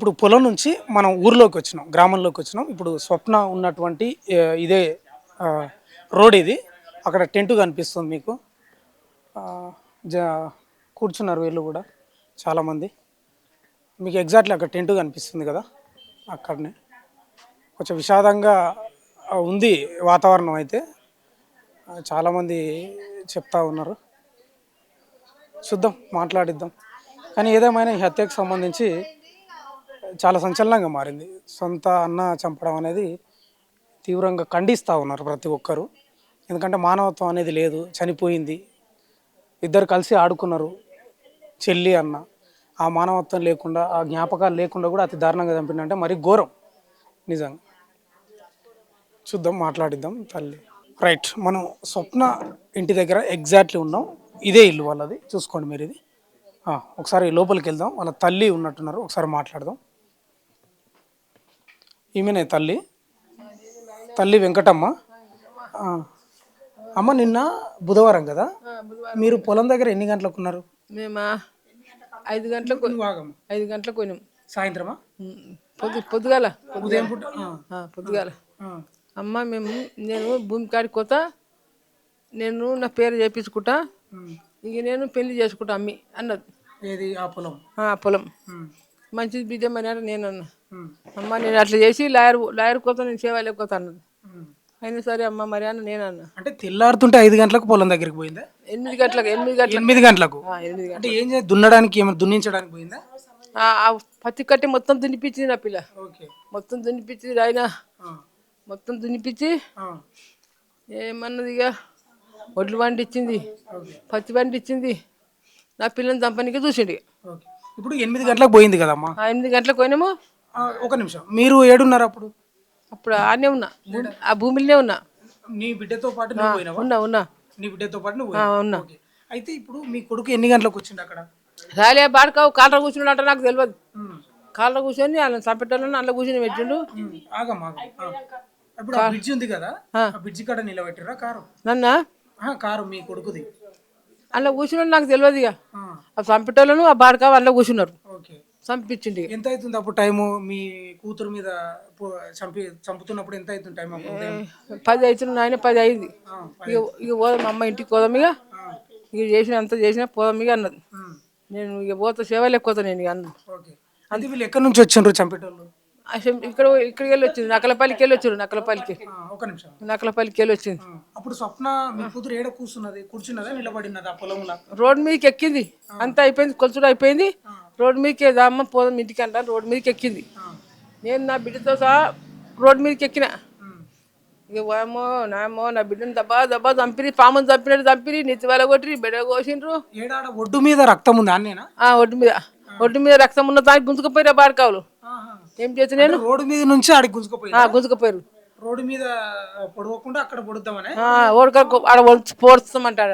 ఇప్పుడు పొలం నుంచి మనం ఊర్లోకి వచ్చినాం, గ్రామంలోకి వచ్చినాం. ఇప్పుడు స్వప్న ఉన్నటువంటి ఇదే ఆ, రోడ్ ఇది. అక్కడ టెంట్ కనిపిస్తుంది మీకు. ఆ, జ కూర్చున్నారు వీళ్ళు కూడా చాలామంది. మీకు ఎగ్జాక్ట్లీ అక్కడ టెంట్ కనిపిస్తుంది కదా, అక్కడనే కొంచెం విషాదంగా ఉంది వాతావరణం అయితే. చాలామంది చెప్తా ఉన్నారు, చూద్దాం, మాట్లాడిద్దాం. కానీ ఏదేమైనా ఈ హత్యకు సంబంధించి చాలా సంచలనంగా మారింది. సొంత అన్న చంపడం అనేది తీవ్రంగా ఖండిస్తూ ఉన్నారు ప్రతి ఒక్కరు. ఎందుకంటే మానవత్వం అనేది లేదు, చనిపోయింది, ఇద్దరు కలిసి ఆడుకున్నారు, చెల్లి అన్న. ఆ మానవత్వం లేకుండా, ఆ జ్ఞాపకాలు లేకుండా కూడా అతి దారుణంగా చంపిందంటే మరి ఘోరం నిజంగా. చూద్దాం, మాట్లాడిద్దాం తల్లి. రైట్, మనం స్వప్న ఇంటి దగ్గర ఎగ్జాక్ట్లీ ఉన్నాం. ఇదే ఇల్లు వాళ్ళది, చూసుకోండి మీరు ఇది. ఒకసారి లోపలికి వెళ్దాం, వాళ్ళ తల్లి ఉన్నట్టున్నారు, ఒకసారి మాట్లాడదాం. ఈమెనే తల్లి, తల్లి వెంకటమ్మ. ఆ, అమ్మ, నిన్న బుధవారం కదా, మీరు పొలం దగ్గర ఎన్ని గంటలకు ఉన్నారు? మేమా 5 గంటలకు నువ్వు ఆగమ్మ. 5 గంటలకు పోయినాం. సాయంత్రమా? పొద్దుగాల ఉదయం పూట? పొద్దుగాల. ఆ, అమ్మ నేను భూమి కాడికి పోతా, నేను నా పేరు చేయించుకుంటా, ఉమ్. ఇక నేను పెళ్లి చేసుకుంటా అమ్మి అన్నది. ఏది ఆ పొలం? పొలం ఉమ్, మంచిది బిడ్డ మరి అంటే నేను అన్నా. ఉమ్, అమ్మ నేను అట్లా చేసి లాయర్ కోసం నేను సేవ లేకపోతా అన్నది. ఉమ్. అయినా సరే అమ్మ మరి అన్న నేను అన్నా. అంటే తెల్లారుతుంటే 5 గంటలకు పొలం దగ్గరికి పోయిందా? 8 గంటలకు 8 గంటలకు. 8 అంటే గంటలకు ఏం చేసి దున్నడానికి, ఏమైనా దున్నించడానికి పోయిందా? ఆ పత్తి కట్టి మొత్తం దున్నిపించింది నా పిల్ల. ఓకే. మొత్తం దున్నిపించింది ఆయన, ఆ, మొత్తం దున్నిపించి ఆ, ఏమన్నది ఇక వడ్లు పండించింది, ఓకే. పత్తి పండించింది, నా పిల్లని చంపనీకి చూసిండు ఇక. ఓకే. ఇప్పుడు 8 గంటలకు పోయింది కదమ్మా. 8 గంటలకు పోయినాము. ఒక నిమిషం, మీరు ఏడున్నారు అప్పుడు? అప్పుడు ఆడనే ఉన్నా, ఆ భూమిలోనే ఉన్నా. నీ బిడ్డతో పాటు నువ్వు పోయినావా? ఉన్నా నీ బిడ్డతో పాటు నువ్వు పోయినావా? ఉన్నా. ఓకే. అయితే ఇప్పుడు మీ కొడుకు ఎన్ని గంటలకు వచ్చిండు అక్కడ? రాలే బాడకావు కాళ్ళ కూర్చున్నాడంట, నాకు తెలియదు. ఉమ్, కాళ్ళ కూర్చొని వాళ్ళని చంపేటోళ్ళని అందులో కూర్చొని పెట్టిండు. ఆగమ్మా. ఇప్పుడు ఆ బ్రిడ్జి ఉంది కదా, ఆ బ్రిడ్జి కాడ నిలబెట్టిరా కారు? నన్ను కారు మీ కొడుకుది. అందులో కూర్చున్నాడు, నాకు తెలియదు. ఇక ఆ, ఆ చంపేటోళ్ళను ఆ బాడకావు అందులో కూర్చున్నారు, ఓకే. చంపించిండు. ఎంత అవుతుంది అప్పుడు టైము? మీ కూతురు మీద చంపుతున్నప్పుడు ఎంత అవుతుంది టైం అప్పుడు ఉదయం? 10 అవుతుంది ఆయన, 10 అయింది. ఇక ఇక పోదాం అమ్మ ఇంటికి పోదాం, ఇక ఇక చేసిన అంత చేసినా పోదాం ఇక అన్నది. నేను ఇక పోతా, సేవ లేకపోతా నేను ఇక అన్నది. ఓకే. అంటే వీళ్ళు ఎక్కడి నుంచి వచ్చిండ్రు చంపేటోళ్ళు? ఇక్కడికి వెళ్ళి వచ్చింది, నక్కలపల్లికి వెళ్ళి వచ్చారు. ఒక నిమిషం. నక్కలపల్లికి వెళ్ళి వచ్చింది. అప్పుడు స్వప్న మీ కూతురు ఏడ కూర్చున్నదా నిలబడినదా ఆ పొలంలో? రోడ్డు మీదకి ఎక్కింది, అంతా అయిపోయింది, కొలుచుడు అయిపోయింది. రోడ్డు మీదకి అమ్మ పోదాం ఇంటికి అంటారు, రోడ్డు మీదకి ఎక్కింది. నేను నా బిడ్డతో సహా రోడ్డు మీదకి ఎక్కిన. ఇక వామో నామో నా బిడ్డను దబ్బా దబ్బా చంపిరి, పాముని చంపినట్టు చంపిరి, నెత్తి వాళ్ళ కొట్టి బెడ కోసిండ్రు. ఏడాడ ఒడ్డు మీద రక్తం ఉంది అన్నేనా? ఒడ్డు మీద రక్తం ఉన్న దానికి గుంజుకుపోయారు బాడకావులు. ఏం చేసి నేను రోడ్డు మీద నుంచి ఆడికి గుంజుకుపోయి గుంజుకుపోయారు. రోడ్డు మీద పొడవకుండా అక్కడ పొడుద్దామని ఆడ పోడుస్తామంటాడు,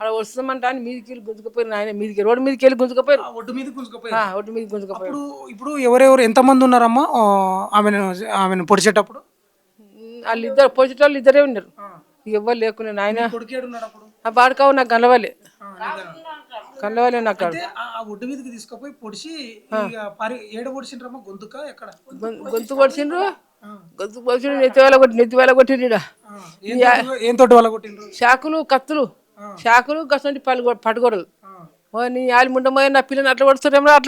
ఆడ వస్తామంటా అని మీదికి వెళ్ళి గుంజుకుపోయారు. ఆయన మీదికి రోడ్డు మీదకి వెళ్ళి గుంజుకుపోయారు. ఒడ్డు మీద గుంజుకుపోయి ఒడ్డు మీద గుంజుకుపోయారు. ఇప్పుడు ఎవరెవరు ఎంతమంది ఉన్నారమ్మా ఆమెను పొడిచేటప్పుడు? వాళ్ళిద్దరు పోసేటోళ్ళు ఇద్దరే ఉన్నారు, ఎవ్వరు లేకున్నా. ఆయన కొడుకేడున్నాడు అప్పుడు? ఆ బాడకావు నాకు కనవాలి నాకు. ఆ ఒడ్డు మీదకి తీసుకుపోయి పొడిచి ఏడ పొడిచిండ్రమ్మా? గొంతుక ఎక్కడ? గొంతు పొడిచిండ్రు, గొంతు పొడిచిండ్రు, నెత్తి వేల కొట్టిండ్రు. ఏం తోటి వాళ్ళ కొట్టిండ్రు? శాకులు, కత్తులు, శాకులు, గసంటి పట్టుకోడలు. నీ ఆలి ముండమో నా పిల్లని అట్లా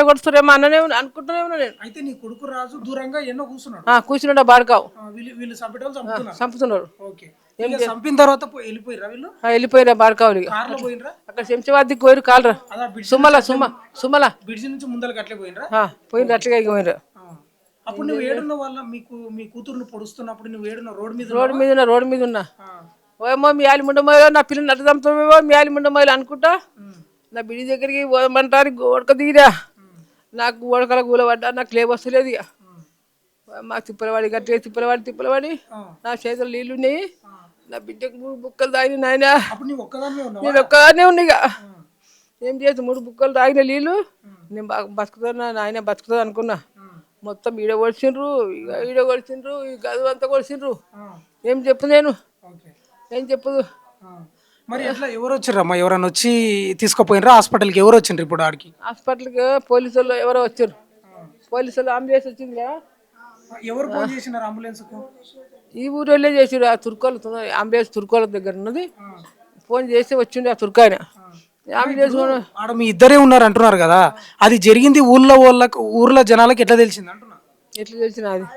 కొడుస్తారేమో అన్ననే అనుకుంటున్నామో నేను. అయితే నీ కొడుకు రాజు దూరంగా ఎన్నో కూర్చున్నాడు. కూర్చున్నాడు బాడకావు. వీళ్ళు చంపుతున్నారు. చంపిన తర్వాత వెళ్ళిపోయిరా వీళ్ళు? వెళ్ళిపోయిరా బాడకావులు. అక్కడ శంషాబాద్కి పోయిరు కాలరా. సుమల బ్రిడ్జి నుంచి ముందర అట్లే పోయినరా? పోయినరు, అట్లే పోయినరు. అప్పుడు నువ్వు ఏడున్న వాళ్ళ మీ కూతురుని పొడుస్తున్నప్పుడు నువ్వు ఏడున్న రోడ్డు మీద ఉన్నా. ఓమో మీ ఆలి ముండమో నా పిల్లని అట్లా చంపుతామేమో మీ ఆలి ముండమో అనుకుంటా నా బిడ్డ దగ్గరికి పోదామంటారు. గోడక దిగిరా, నాకు గోడకల కూలబడ్డా, నాకు లేవు వస్తలేదు. ఇక మా తిప్పలవాడి గట్టిగా తిప్పలవాడి నా చేతులు నీళ్ళు ఉన్నాయి. నా బిడ్డకు 3 బుక్కలు తాగిన నాయన, నేను ఒక్కదాన్నే ఉన్నా. ఇక ఏం చేసి 3 బుక్కలు తాగిన నీళ్ళు నేను బతుకుతున్నా, నాయన బతుకుతుంది అనుకున్నా. మొత్తం ఈడ కొడిచిండ్రు, ఈ గదువు అంతా కొడిచిండ్రు. ఏం చెప్పు నేను, ఏం చెప్పదు. మరి ఎట్లా ఎవరు వచ్చారమ్మా? ఎవరన్నా వచ్చి తీసుకుపోయినరా హాస్పిటల్కి? ఎవరు వచ్చిండ్రు ఇప్పుడు ఆడికి? హాస్పిటల్కి పోలీసు వాళ్ళు ఎవరో వచ్చారు. పోలీసులు అంబులెన్స్ వచ్చింది కదా ఎవరు ఫోన్ చేసినారు అంబులెన్స్కు? ఈ ఊరోళ్ళే చేసిరు. ఆ తుర్కోలు అంబులెన్స్ తుర్కోల దగ్గర ఉన్నది. ఫోన్ చేసి వచ్చిండు ఆ తుర్కాయన అంబులెన్స్ కూడా. ఆడ మీ ఇద్దరే ఉన్నారు అంటున్నారు కదా, అది జరిగింది ఊర్లో జనాలకు ఎట్లా తెలిసింది అంటున్నా? ఎట్లా తెలిసిన అది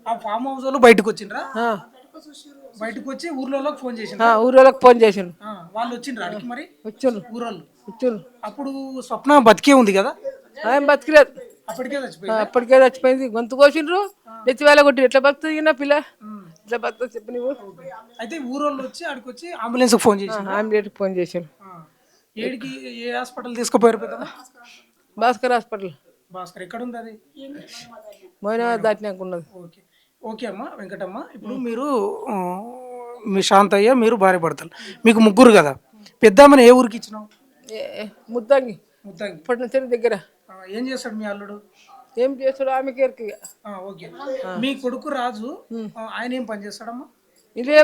ఆ ఫామ్ హౌస్ వాళ్ళు బయటకు వచ్చిండ్రా? బయటకు వచ్చి ఊర్లోకి ఫోన్ చేసిండ్రా? ఊరోళ్ళకి ఫోన్ చేసిండు. వాళ్ళు వచ్చిండ్రా అడిగి మరి? వచ్చిండు ఊరోళ్ళు వచ్చిండు. అప్పుడు స్వప్న బతికే ఉంది కదా? ఆయన బతికలేదు, అప్పటికే చచ్చిపోయింది. అప్పటికే చచ్చిపోయింది. గొంతు కోసిండ్రు, నెత్తి వేళ కొట్టి ఎట్లా బతుకుతుంది నా పిల్ల, ఎట్లా బతుకు చెప్పు నువ్వు. అయితే ఊరోళ్ళు వచ్చి ఆడికి వచ్చి అంబులెన్స్ ఫోన్ చేసి అంబులెన్స్కి ఫోన్ చేసిండు. ఏడికి ఏ హాస్పిటల్ తీసుకుపోయారు పెద్దమ్మ? భాస్కర్ హాస్పిటల్. భాస్కర్ ఎక్కడ ఉంది అది? మోయినా దాటినాక ఉన్నది. ఓకే ఓకే అమ్మ వెంకటమ్మ, ఇప్పుడు మీరు మీ శాంతయ్య మీరు భార్య భర్తలు, మీకు ముగ్గురు కదా, పెద్దమ్మని ఏ ఊరికి ఇచ్చినావు? ముద్దంగి ముద్దంగి. ఇప్పటి నుంచి దగ్గర. ఏం చేస్తాడు మీ అల్లుడు? ఏం చేస్తాడు ఆమెకి ఎరక. ఓకే, మీ కొడుకు రాజు ఆయన ఏం పని చేస్తాడమ్మా? ఇదే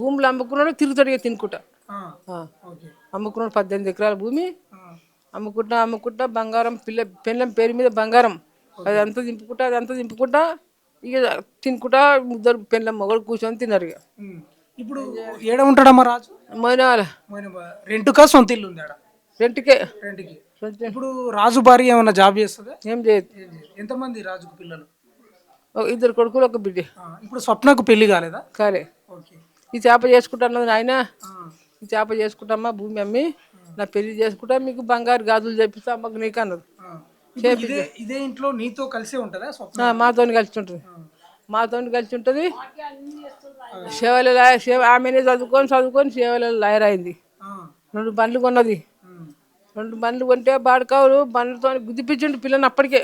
భూములు అమ్ముకున్నాడు, తిరుగుతాడు ఇక తినుకుంటా. అమ్ముకున్నాడు 18 ఎకరాల భూమి అమ్ముకుంటా బంగారం పెళ్ళం పేరు మీద బంగారం అదంతా దింపుకుంటా ఇక తినుకుంటా ముద్దరు పెళ్ళం మొగలు కూర్చొని తిన్నారు. ఇక ఇప్పుడు ఏడ ఉంటాడమ్మా రాజు? మోయినాల. రెంట్కా సొంత ఇల్లు ఉంది? రెంట్కే. రెంట్కి. ఇప్పుడు రాజు భార్య ఏమన్నా జాబ్ చేస్తుందా? ఏం చేయదు. ఎంతమంది రాజుకు పిల్లలు? 2 కొడుకులు 1 బిడ్డ. ఇప్పుడు స్వప్నకు పెళ్లి కాలేదా? కాలే. ఈ చేప చేసుకుంటా అన్నది ఆయన, ఈ చేప చేసుకుంటామ్మా భూమి అమ్మి నా పెళ్లి చేసుకుంటా, మీకు బంగారు గాజులు చేపిస్తా అమ్మకు నీకు అన్నది. ఇదే ఇంట్లో నీతో కలిసే ఉంటుందా స్వప్న? మాతో కలిసి ఉంటుంది, ఆమెనే చదువుకొని సేవలలో లాయర్ అయింది. 2 బండ్లు కొన్నది. 2 బండ్లు కొంటే బాడుకావులు బండ్లతో గుద్దిపించిండు పిల్లని. అప్పటికే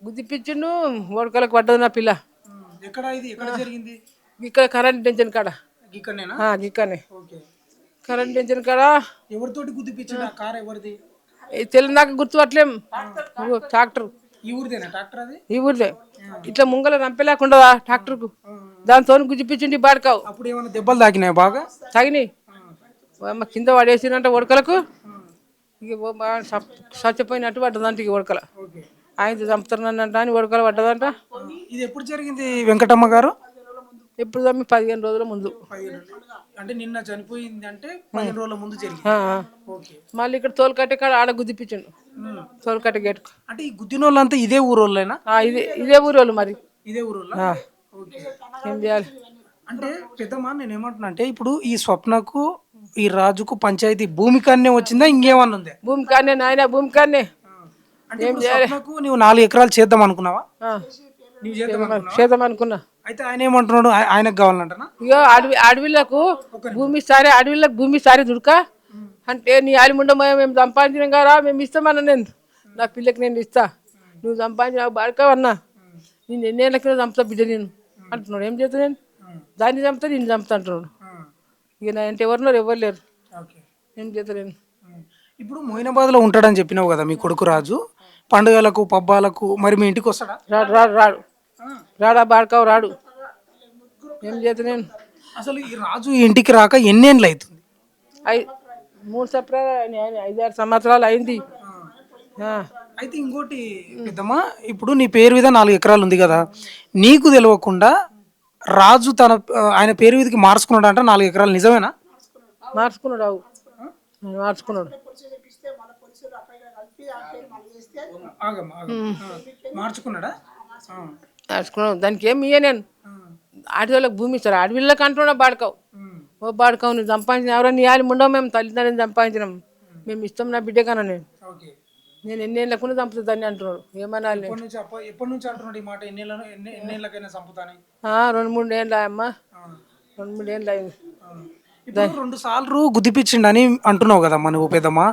గుద్దిపించిండు, ఓడకలకు పడ్డది నా పిల్ల. ఇక్కడ కరెంట్ టెన్షన్ కాడ. ఇక్కడనే కరెంట్ టెన్షన్ కాడ. ఎవరితోటి గుద్దిపించిండు? ఆ కార్ ఎవరిది? తెలంగాణ గుర్తుపట్టలేం. ట్రాక్టర్ ఈ ఊరిదేనా? ట్రాక్టర్ అది ఈ ఊరిదే. ఇట్లా ముంగల రంపేలేకుండా ట్రాక్టర్ కు దాంతో గుద్దిపించింది బాడుకావు. అప్పుడు ఏమైనా దెబ్బలు తాకినాయి? బాగా తాగినాయి. కింద పడేసినంట ఉడకలకు, ఇక చచ్చిపోయినట్టు పడ్డదంట. ఇక ఉడకల ఆయన చంపుతానంట అని ఉడకల పడ్డదంట. ఇది ఎప్పుడు జరిగింది వెంకటమ్మ గారు? ఎప్పుడు 15 రోజుల ముందు. అంటే నిన్న చనిపోయింది అంటే 15 రోజుల ముందు జరిగింది. మళ్ళీ ఇక్కడ తోలుకట్టే కాడ ఆడ గుద్దిపించండు, తోలుకట్ట గేటుకు. అంటే ఈ గుద్దిన వాళ్ళంతా ఇదే ఊరోళ్ళేనా? ఇదే ఊరోళ్ళు. మరి ఇదే ఊరోళ్ళ? ఏం చేయాలి అంటే పెద్దమ్మా, నేను ఏమంటున్నా అంటే ఇప్పుడు ఈ స్వప్నకు ఈ రాజుకు పంచాయతీ భూమి కాన్నే వచ్చిందా ఇంకేమన్నా ఉందా? భూమి కాన్నే నాయన, భూమి కాన్నే. ఏం చేయాలి? నువ్వు 4 ఎకరాలు చేద్దాం అనుకున్నావా? చేద్దాం అనుకున్నా. అయితే ఆయన ఏమంటున్నాడు? ఆయనకు కావాలంటనా? ఇక అడవిలకు భూమి సారి దుడక అంటే నీ ఆలిముండమో మేము సంపాదించినాం కదా, మేము ఇస్తామన్నా. నేను నా పిల్లకి నేను ఇస్తా, నువ్వు సంపాదించిన బాడుకోవన్నా, నేను ఎన్నేళ్ళకి చంపుతా బిడ్డ నేను అంటున్నాడు. ఏం చేస్తా నేను? దాన్ని చంపుతా, నేను చంపుతా అంటున్నాడు. ఇక నా అంటే ఎవరున్నారు? ఎవరు లేరు. ఏం చేస్తా నేను? ఇప్పుడు మొయినాబాద్లో ఉంటాడని చెప్పినావు కదా మీ కొడుకు రాజు, పండుగలకు పబ్బాలకు మరి మీ ఇంటికి వస్తాడా? రాడా బాడుకావు రాడు. ఏం చేస్తా నేను? అసలు ఈ రాజు ఇంటికి రాక ఎన్నేళ్ళు అవుతుంది? 3 సంవత్సరాలు 5-6 సంవత్సరాలు అయింది. అయితే ఇంకోటి పెద్దమ్మా, ఇప్పుడు నీ పేరు మీద 4 ఎకరాలు ఉంది కదా, నీకు తెలియకుండా రాజు ఆయన పేరు మీదకి మార్చుకున్నాడు అంట 4 ఎకరాలు, నిజమేనా? మార్చుకున్నాడు. మార్చుకున్నాడా? దానికి ఏమి ఇయ్య నేను. అడవిళ్ళకి భూమి ఇస్తారు, అడవిళ్ళకి అంటున్నా బాడుకావు. ఓ బాడుకావు, నువ్వు సంపాదించిన ఎవరో నీ ఆలి ఉండవు, మేము తల్లిదండ్రులు సంపాదించినాం, మేము ఇస్తాం నా బిడ్డ కన్నా. నేను ఎన్నేళ్ళకుండా చంపుతా దాన్ని అంటున్నాడు. ఏమనాలి? ఎప్పటి నుంచి అంటున్నాడు ఈ మాట? ఎన్నేళ్ళకైనా చంపుతాని? 2-3 ఏళ్ళు అమ్మా, 2-3 ఏళ్ళు అయింది. 2 సార్లు గుద్దిపించిండని అంటున్నావు కదమ్మా నువ్వు పెద్దమ్మా,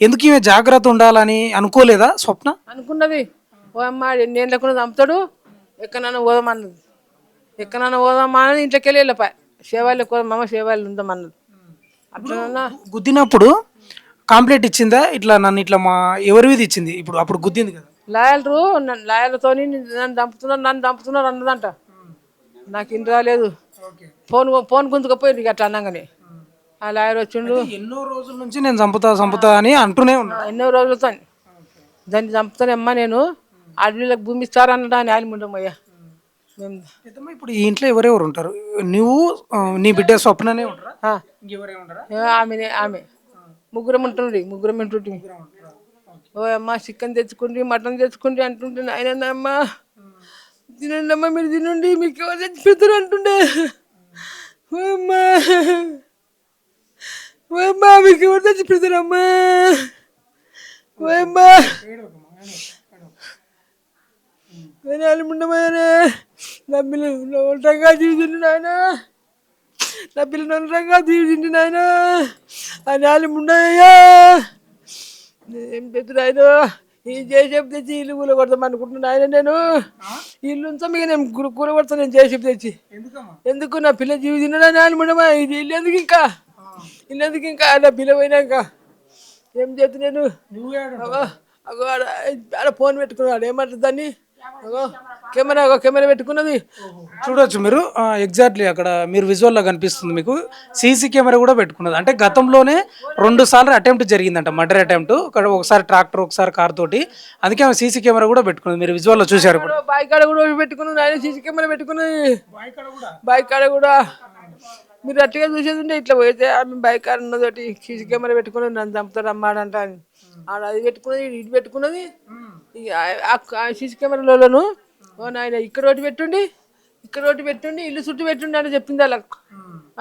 ఎందుకు ఈమె జాగ్రత్త ఉండాలని అనుకోలేదా స్వప్న? అనుకున్నది. ఓ అమ్మ ఎన్నేళ్ళకుండా చంపుతాడు, ఎక్కడన్నా పోదామన్నది. ఇంట్లోకి వెళ్ళిపోయా. సేవాళ్ళు మమ్మ సేవాళ్ళు ఉందామన్నది. అట్లా గుద్దినప్పుడు కాంప్లైంట్ ఇచ్చిందా? ఇట్లా నన్ను ఇట్లా ఎవరి మీద ఇచ్చింది? ఇప్పుడు అప్పుడు గుద్దింది కదా, లాయర్లతో నన్ను చంపుతున్నారు అన్నదంట. నాకు ఇంటి రాలేదు. ఫోన్ గుంజుకపోయింది అట్లా అనగానే. ఆ లాయర్ వచ్చిండు. ఎన్నో రోజుల నుంచి నేను చంపుతా అని అంటూనే ఉన్నా. ఎన్నో రోజులతో దాన్ని చంపుతానమ్మా నేను, అడవిలకు భూమి ఇస్తారన్నదా అని ఆలిముండమయ్యా. మేము పెద్దమ్మ ఇప్పుడు ఈ ఇంట్లో ఎవరెవరు ఉంటారు? నువ్వు నీ బిడ్డ స్వప్ననే ఉంటారా? ఆ, ఇంకెవరే ఉంటారా? ఆమె ముగ్గురం ఉంటుండ్రి, ముగ్గురం ఉంటుంటే ఓ అమ్మ చికెన్ తెచ్చుకుంటే మటన్ తెచ్చుకుంటే అంటుంటే ఆయన అమ్మ తినండి అమ్మ, మీరు తినండి, మీకు ఎవరు తెచ్చి పెడతారు అంటుండే. ఓ అమ్మా, ఓ అమ్మా, మీకు ఎవరు తెచ్చి పెడతారమ్మా, ఓ అమ్మా ఉండమనే నా పిల్లలు ఒంటరిగా జీవించండి నాయన, నా పిల్లలు ఒంటరిగా జీవించండి నాయన, ఆ నాలుగు ఉండయ్యా. ఏం తెచ్చు ఆయన ఈ జేసేపు తెచ్చి ఇల్లు కూల కొడతాం అనుకుంటున్నా ఆయన, నేను ఇల్లు ఉంచాం ఇక నేను కూల కొడతాను నేను జేసేపు తెచ్చి. ఎందుకు నా పిల్ల జీవి తిన్నాడా నాలుగు ఉండమా, ఇది ఇల్లు ఎందుకు ఇంకా, ఇల్లు ఎందుకు ఇంకా, నా పిల్ల పోయినాక ఏం చేద్దు నేను. అగో అగో ఆడ ఫోన్ పెట్టుకున్నాడు, ఏమంటుంది దాన్ని, అగో కెమెరా పెట్టుకున్నది. చూడొచ్చు మీరు ఎగ్జాక్ట్లీ అక్కడ మీరు విజువల్లో కనిపిస్తుంది మీకు. సీసీ కెమెరా కూడా పెట్టుకున్నది. అంటే గతంలోనే 2 సార్లు అటెంప్ట్ జరిగిందంట, మర్డర్ అటెంప్ట్. ఒకసారి ట్రాక్టర్, ఒకసారి కార్ తోటి. అందుకే ఆమె సీసీ కెమెరా కూడా పెట్టుకున్నది. మీరు విజువల్లో చూశారు ఇప్పుడు. బాయ్ కాడ కూడా పెట్టుకున్నది ఆయన, సీసీ కెమెరా పెట్టుకున్నది బాయ్ కాడ కూడా. మీరు అట్టిగా చూసేది ఉంటే ఇట్లా పోతే ఆమె బాయ్ కాడ ఉన్నదోటి సీసీ కెమెరా పెట్టుకున్నది, నన్ను చంపుతాడు అమ్మాడంట అని. ఆడ అది పెట్టుకున్నది, ఇది పెట్టుకున్నది. సీసీ కెమెరాలను ఓ నాయన ఇక్కడ ఒకటి పెట్టుండి ఇల్లు చుట్టూ పెట్టుండి అని చెప్పింది వాళ్ళకి.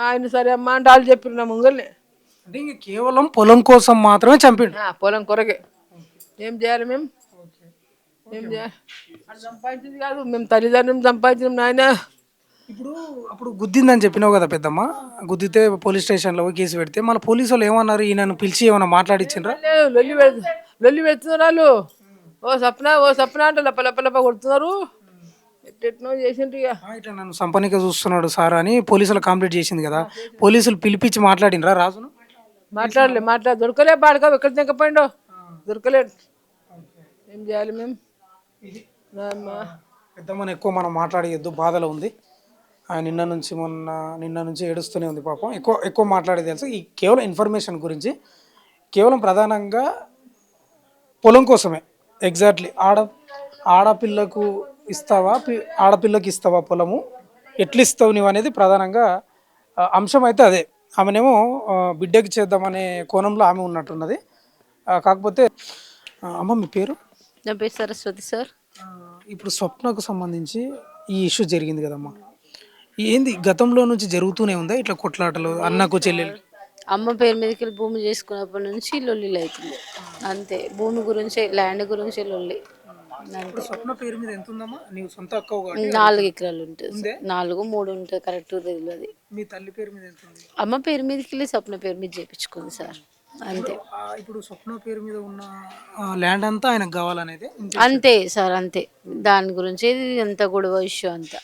ఆయన సరే అమ్మ అంటే వాళ్ళు చెప్పారు నా ముంగల్ని. అంటే ఇంక కేవలం పొలం కోసం మాత్రమే చంపిండు. పొలం కొరకే. ఏం చేయాలి మేము, ఏం చేయాలి, అది సంపాదించింది కాదు, మేము తల్లిదండ్రులు సంపాదించినాం నాయన. ఇప్పుడు అప్పుడు గుద్దిందని చెప్పినావు కదా పెద్దమ్మ, గుద్దితే పోలీస్ స్టేషన్లో కేసు పెడితే మళ్ళీ పోలీసు వాళ్ళు ఏమన్నారు? ఈయనను పిలిచి ఏమైనా మాట్లాడిచ్చిండ్రా? లొల్లి పెడుతున్నారు వాళ్ళు. ఓ సప్న అంటే లప్ప కొడుతున్నారు. ఎట్టెట్నో చేసిండ్రు ఇక. ఇట్లా నన్ను సంపనిక చూస్తున్నాడు సార్ అని పోలీసులు కంప్లీట్ చేసింది కదా, పోలీసులు పిలిపించి మాట్లాడినరా రాజును? మాట్లాడలే దొరకలే, బాడక ఎక్కడ తెగపోయిండో దొరకలేదు. ఏం చేయాలి మేము. పెద్దమ్మని ఎక్కువ మనం మాట్లాడేయద్దు, బాధలో ఉంది. నిన్న నుంచి ఏడుస్తూనే ఉంది పాపం. ఎక్కువ మాట్లాడేది తెలుసు. ఈ కేవలం ఇన్ఫర్మేషన్ గురించి, కేవలం ప్రధానంగా పొలం కోసమే. ఎగ్జాక్ట్లీ ఆడపిల్లకు ఇస్తావా పొలము, ఎట్లు ఇస్తావు నువ్వు అనేది ప్రధానంగా అంశం అయితే అదే. ఆమెనేమో బిడ్డకి చేద్దామనే కోణంలో ఆమె ఉన్నట్టున్నది. కాకపోతే అమ్మ మీ పేరు? నా పేరు సరస్వతి సార్. ఇప్పుడు స్వప్నకు సంబంధించి ఈ ఇష్యూ జరిగింది కదమ్మా, ఏంది గతంలో నుంచి జరుగుతూనే ఉందా ఇట్లా కొట్లాటలు అన్నకు చెల్లెలు? అమ్మ పేరు మీదకి వెళ్ళి భూమి చేసుకున్నప్పటి నుంచి లొల్లిలు అవుతుంది అంతే. భూమి గురించి, ల్యాండ్ గురించి లొల్లి. స్వప్న పేరు మీద ఎంత ఉందమ్మా? నీవు సొంత అక్క? 4 ఎకరాలు ఉంటుంది. 4, 3 ఉంటుంది కరెక్ట్ తెలియదు. మీ తల్లి పేరు మీద ఎంత ఉంది? అమ్మ పేరు మీదకి వెళ్ళి స్వప్న పేరు మీద చేయించుకుంది సార్ అంతే. ఇప్పుడు స్వప్న పేరు మీద ఉన్న ల్యాండ్ అంతా ఆయనకు కావాలనేది అంతే సార్, అంతే. దాని గురించి అంత గొడవ ఇష్యూ అంతా.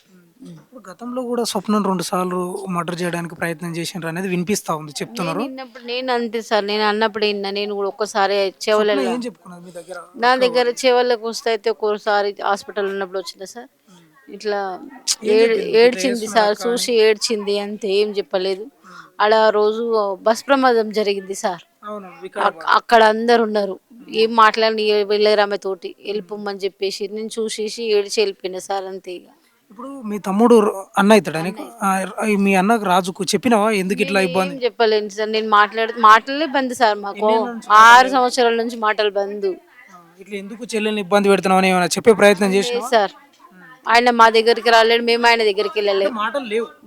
ఇప్పుడు గతంలో కూడా స్వప్నం 2 సార్లు మర్డర్ చేయడానికి ప్రయత్నం చేసిండ్రు అనేది వినిపిస్తా ఉంది, చెప్తున్నారు. నేను అంతే సార్, నేను అన్నప్పుడు నేను కూడా ఒక్కసారి చెవులలో, ఏం చెప్పుకున్నది మీ దగ్గర? నా దగ్గర చెవులకు వస్తే అయితే ఒక్కోసారి హాస్పిటల్ ఉన్నప్పుడు వచ్చిందా సార్, ఇట్లా ఏడ్చింది సార్, చూసి ఏడ్చింది అంతే, ఏం చెప్పలేదు. ఆడ రోజు బస్ ప్రమాదం జరిగింది సార్, అక్కడ అందరు ఉన్నారు, ఏం మాట్లాడి వెళ్ళారు ఆమె తోటి, వెళ్ళిపోమని చెప్పేసి నేను చూసేసి ఏడ్చి వెళ్ళిపోయినా సార్ అంతే. ఇక ఇప్పుడు మీ తమ్ముడు అన్న అవుతాడా? మీ అన్నకు రాజుకు చెప్పినావా ఎందుకు ఇట్లా ఇబ్బంది? చెప్పలేను సార్, నేను మాటలే బంద్ సార్, మాకు 6 సంవత్సరాల నుంచి మాటలు బంద్. ఇట్లా ఎందుకు చెల్లెల్ని ఇబ్బంది పెడుతున్నావు ఏమైనా చెప్పే ప్రయత్నం చేసినావా సార్? ఆయన మా దగ్గరికి రాలేడు, మేము ఆయన దగ్గరికి వెళ్ళలేము.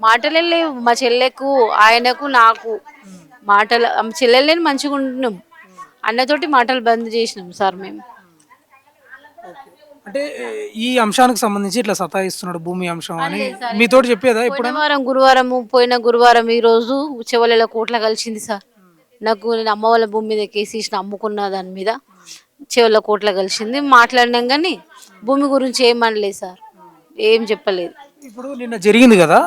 మాటలే లేవు మా చెల్లెకు, ఆయనకు, నాకు మాటలు. చెల్లెళ్ళని మంచిగా ఉంటున్నాం, అన్నతోటి మాటలు బంద్ చేసినాం సార్ మేము. అంటే ఈ అంశానికి సంబంధించి ఇట్లా సతాయిస్తున్నాడు భూమి అంశం అని మీతోటి చెప్పేదా? ఇప్పుడు పోయిన గురువారం ఈ రోజు చెవలలో కోట్ల కలిసింది సార్ నాకు. నేను అమ్మ వాళ్ళ భూమి మీద కేసు అమ్ముకున్న దాని మీద చెవుల కోట్ల కలిసింది. మాట్లాడినాం కానీ భూమి గురించి ఏమనలేదు సార్, ఏం చెప్పలేదు. ఇప్పుడు నిన్న జరిగింది కదా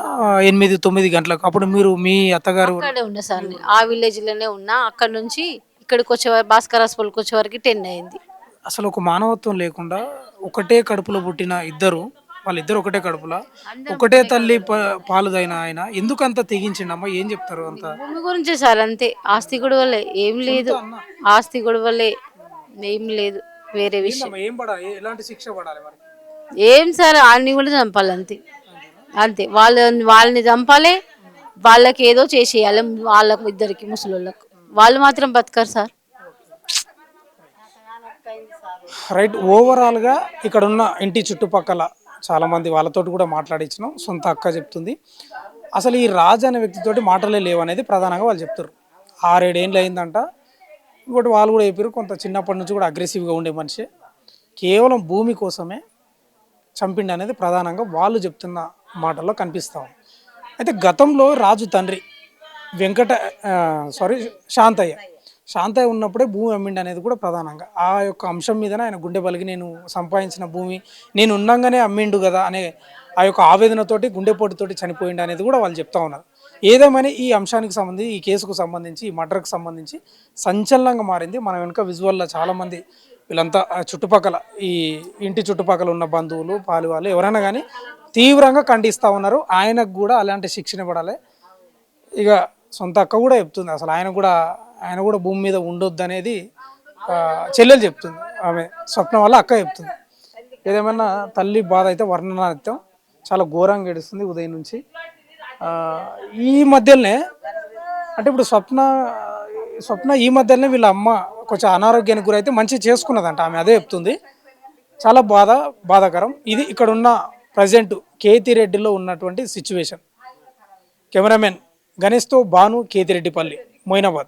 8-9 గంటలకు, అప్పుడు మీరు మీ అత్తగారు అక్కడే ఉన్నా సార్, ఆ విలేజ్ లోనే ఉన్నా. అక్కడ నుంచి ఇక్కడికి వచ్చే భాస్కర్ హాస్పిటల్కి వచ్చే వరకు 10 అయింది. అసలు ఒక మానవత్వం లేకుండా ఒకటే కడుపులో పుట్టిన ఇద్దరు వాళ్ళిద్దరు ఒకటే కడుపులా ఒకటే తల్లి పాలుదైన ఆయన ఎందుకు అంత తెగించిండమ్మా? ఏం చెప్తారు అంత? భూమి గురించే సార్, అంతే. ఆస్తి గొడవలే, ఏం లేదు. ఆస్తి గొడవలే, ఏం లేదు. వేరే విషయం ఏందమ్మా, ఏం పడాలి, ఎలాంటి శిక్ష పడాలి మరి? ఏం సార్, వాళ్ళని కూడా చంపాలి, అంతే. అంతే, వాళ్ళని చంపాలి, వాళ్ళకి ఏదో చేసేయాలి. వాళ్ళకు ఇద్దరికి ముసలోళ్ళకు వాళ్ళు మాత్రం బతకరు సార్. రైట్, ఓవరాల్గా ఇక్కడ ఉన్న ఇంటి చుట్టుపక్కల చాలామంది వాళ్ళతోటి కూడా మాట్లాడించినాం. సొంత అక్క చెప్తుంది అసలు ఈ రాజు అనే వ్యక్తితోటి మాటలే లేవనేది ప్రధానంగా వాళ్ళు చెప్తారు. 6-7 ఏళ్ళు అయిందంట. ఇంకోటి వాళ్ళు కూడా చెప్పారు, కొంత చిన్నప్పటి నుంచి కూడా అగ్రెసివ్గా ఉండే మనిషి, కేవలం భూమి కోసమే చంపిండి అనేది ప్రధానంగా వాళ్ళు చెప్తున్న మాటల్లో కనిపిస్తాం. అయితే గతంలో రాజు తండ్రి శాంతయ్య ఉన్నప్పుడే భూమి అమ్మిండి అనేది కూడా ప్రధానంగా ఆ యొక్క అంశం మీదనే ఆయన గుండె బలిగి నేను సంపాదించిన భూమి నేను ఉన్నంగానే అమ్మిండు కదా అనే ఆ యొక్క ఆవేదనతోటి గుండెపోటుతోటి చనిపోయిండు అనేది కూడా వాళ్ళు చెప్తా ఉన్నారు. ఏదేమైనా ఈ అంశానికి సంబంధించి, ఈ కేసుకు సంబంధించి, ఈ మర్డర్కి సంబంధించి సంచలనంగా మారింది. మన వెనుక విజువల్లో చాలామంది వీళ్ళంతా చుట్టుపక్కల ఈ ఇంటి చుట్టుపక్కల ఉన్న బంధువులు, పాలువాళ్ళు ఎవరైనా కానీ తీవ్రంగా ఖండిస్తూ ఉన్నారు. ఆయనకు కూడా అలాంటి శిక్షణ పడాలి. ఇక సొంత అక్క కూడా చెప్తుంది అసలు ఆయన కూడా భూమి మీద ఉండొద్దు అనేది చెల్లెలు చెప్తుంది. ఆమె స్వప్న వల్ల అక్క చెప్తుంది. ఏదేమన్నా తల్లి బాధ అయితే వర్ణనాతీతం, చాలా ఘోరంగా ఏడుస్తుంది ఉదయం నుంచి. ఈ మధ్యలోనే అంటే ఇప్పుడు స్వప్న ఈ మధ్యలోనే వీళ్ళ అమ్మ కొంచెం అనారోగ్యానికి గురైతే మంచిగా చేసుకున్నదంట. ఆమె అదే చెప్తుంది. చాలా బాధాకరం. ఇది ఇక్కడ ఉన్న ప్రజెంట్ కేతిరెడ్డిలో ఉన్నటువంటి సిచ్యువేషన్. కెమెరామెన్ గణేష్తో భాను, కేతిరెడ్డిపల్లి, మొయినాబాద్.